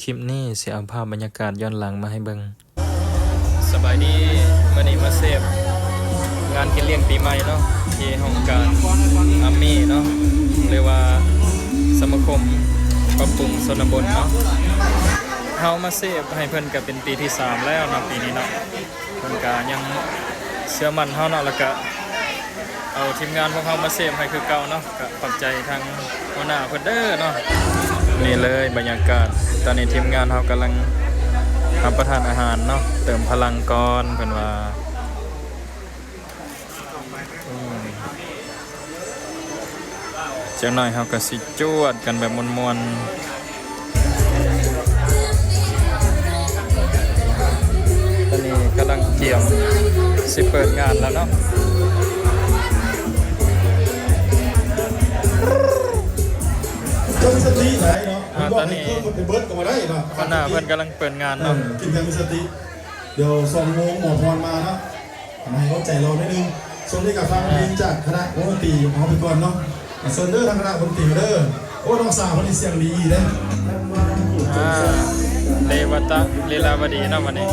ลิปนี้สิเอาภาพบรรยากาศย้อนหลังมาให้เบิ่งสบายดีมื้อนี้มาเซฟงานกินเลี้ยงปีใหม่เนาะที่ห้องการอามี่เนาะเรียกว่าสมาคมปรับปรุงชนบทเนาะเฮามาเซฟให้เพิ่นก็เป็นปีที่3แล้วเนาะปีนี้เนาะเพิ่นก็ยังเชื่อมั่นเฮาเนาะแล้วก็เอาทีมงานของเฮามาเซฟให้คือเก่าเนาะก็ขอบใจทางหัวหน้าเพิ่นเด้อเนาะนี่เลยบรรยากาศตอนนี้ทีมงานเฮากำลังรับประทานอาหารเนาะเติมพลังก่อนเพิ่นว่าจังหน่อยเฮาก็สิจวดกันแบบม่วนๆตอนนี้กำลังเตรียมสิเปิดงานแล้วเนาะจะมีสติไหนเนาะตอนนี้เป็นเบิร์ดก็มาได้เนาะ หัวหน้าเพิ่นกำลังเปิดงานเนาะกินกันมีสติเดี๋ยว2 โมงหมอพรมาเนาะทำให้เข้าใจเราได้นึงส่วนที่กับฟังเพลงจากคณะวงดนตรีของไปก่อนเนาะเซนเดอร์ทางคณะวงดนตรีเด้อโอ้น้องสาวคนนี้เสียงดีเด้เลวตะลีลาวดีเนาะวันนี้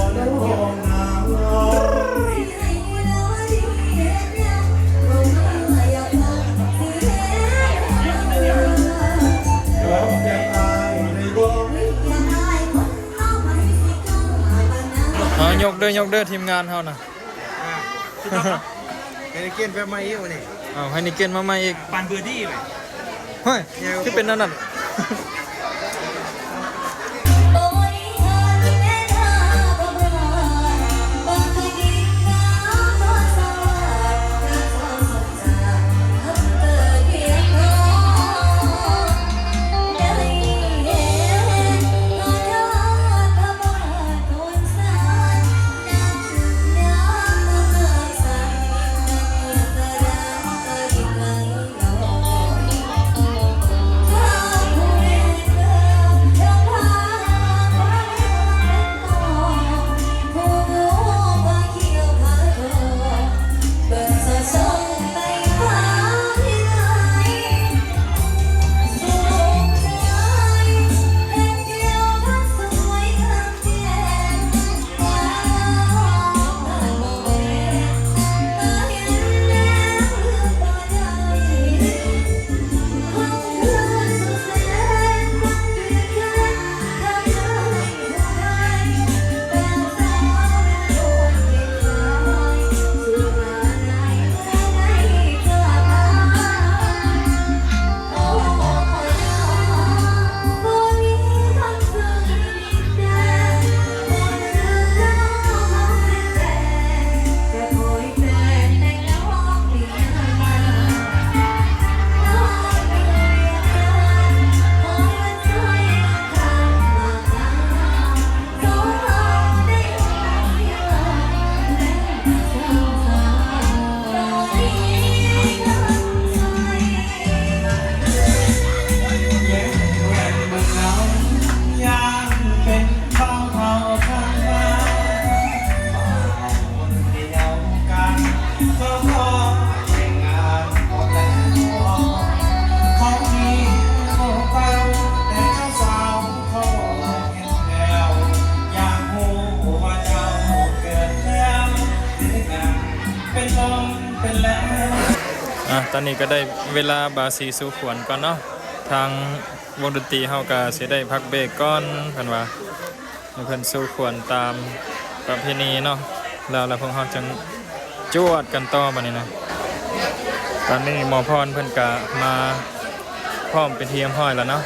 ยกเด้อทีมงานเฮานะให้นิเกนแวะมาอีกวันนี้ให้นิเกนมาใหม่อีกปานเบอร์ดี้ไหมเฮ้ยที่เป็นนั่นตอนนี้ก็ได้เวลาบาสีสู่ขวนก่อนเนาะทางวงดนตรีเฮาก็สิได้พักเบรกก่อนเพิ่นว่าเพิ่นสู่ขวนตามประเพณีเนาะแล้วพวกเฮาจังจวดกันต่อบัดนี้นะตอนนี้หมอพรเพิ่นก็มาพร้อมเป็นที่เรียบร้อยแล้วเนาะ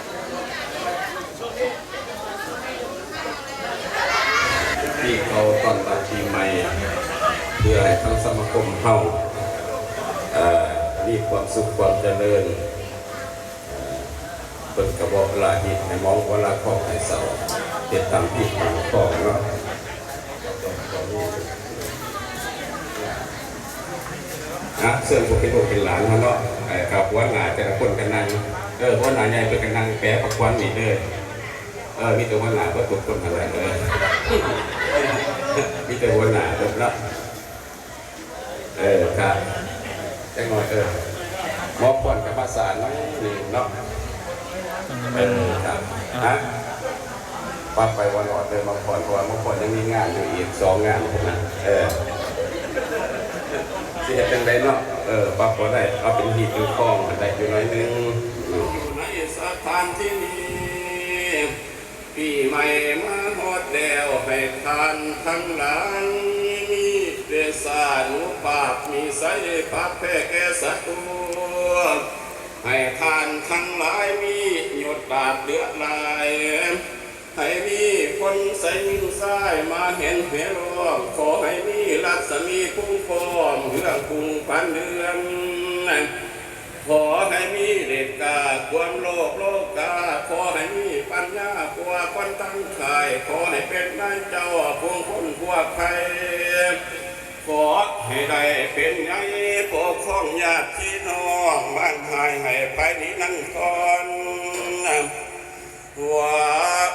ที่เขาตอนรับปีใหม่เพื่อให้ทั้งสมาคมเฮามีความสุขความเจริญเป็นกระบอกลาหิตในมองเวลาของให้เสาเด็ดตามที่ทางของเนาะเสื่อมพวกเป็นหลานเขาเนาะกับว่าหนาแต่ละคนกันนั่งว่าหนาใหญ่เป็นกันนั่งแปะปักวันนี่เลยมีแต่ว่าหนาเพื่อทุกคนอะไรเลยมีแต่ว่าหนาเริ่มละครับจังหน่อยมอบผ่อนกับภาษาน้อยหนึ่งเนาะครับ ป้าไปวันหลอดเลยมาก่อนเพราะว่าเมื่อก่อนยังมีงานอยู่อีก2 งานผมนะที่เห็นจังไดเนาะป้าพอได้เอาเป็นหีบเป็นคล้องได้อยู่หน่อยนึงอยู่ในสถานที่นี้ปีใหม่มาฮอดแล้วให้ทานทั้งหลายมีเดชานุภาพมีไสภาพแพ้แก่ศัตรูให้ทานทั้งหลายมีหยดบาดเลือดไหลให้มีคนใส่ยิ่งซ้ายมาเห็นเหร้องขอให้มีรัศมีคุ้มครองเรื่องคุ้มพันเดือนขอให้มีเด็กกาความโลกาขอให้มีปัญญากว่าคนตั้งขายขอให้เป็นนายเจ้าพวงคนพวกใครขอให้ได้เป็นไงปกครองญาติพี่น้องบ้านหายให้ไปนี้นั่นก่อนว่า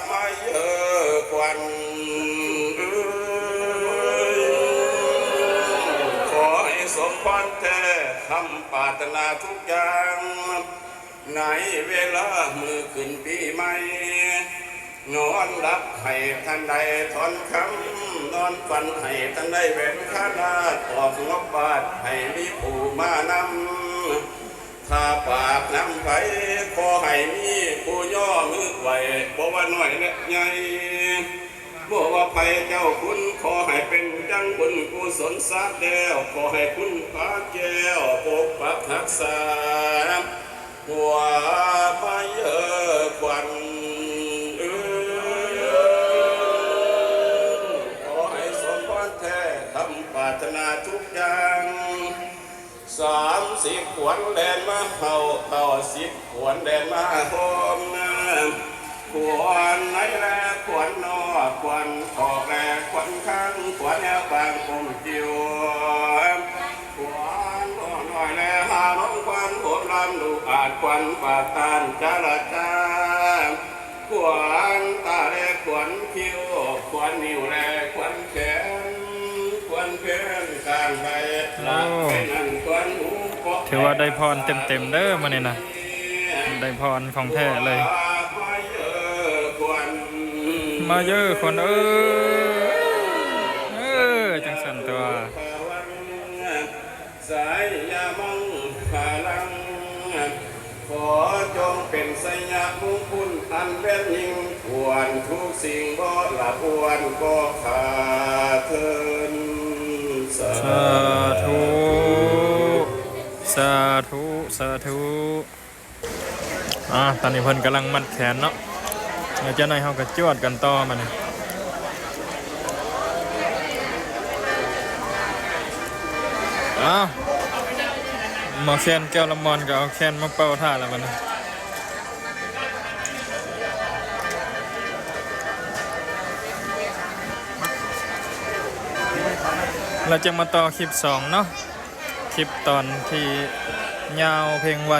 ไม่เยอะกวันขอให้สมพรแท้คำปรารถนาทุกอย่างในเวลามือขึ้นปีใหม่นอนรับให้ท่านใดถอนคำนอนฝันให้ท่านใดแหวนขานาออกงบบาทให้มีผู้มานำถ้าปากน้ำไผ่ขอให้มีผู้ย่อมือไหวบ่ว่าน้อยและใหญ่บ่ว่าไผ่เจ้าคุณขอให้เป็นจังบุญกุศลสาดแล้วขอให้คุณพาแก้วปกปักรักษาหัวมาเยอะควันขอให้สมพรแท้คำปรารถนาทุกอย่าง30 ขวนแดนมาเฮา10 ขวนแดนมาโฮมขวนไหนแลขวนนอขวนออกแลขวนข้างขวนแนวบางคงจิวขวนน้อยแลหาน้องขวนโหดลำดูอาจขวนปากตานจราจาขวนตาแลขวนคิ้วขวนนิ้วแลขวนแขนขวนเพียนข้างใดหลักเป็นอันขวนหูถือว่าได้พรเต็มๆเด้อมาเนี่ยนะได้พรของแท้เลยมาเยอะคนจังสันตัวสายยามังพลังขอจงเป็นสยามงคลอันเป็นยิ่งควรทุกสิ่งบ่ละอวนก็ขาดเทินสาธุสาธุสาธุตอนนี้เพิ่นกำลังมัดแขนเนาะเดี๋ยวเจ้านายเฮาก็จวดกันต่อมาเนี่ยหมอแคนแก้วละมอนก็เอาแคนมาเป่าท่าแล้วมันเราจะมาต่อคลิป2เนาะคลิปตอนที่ยาวเพลงไว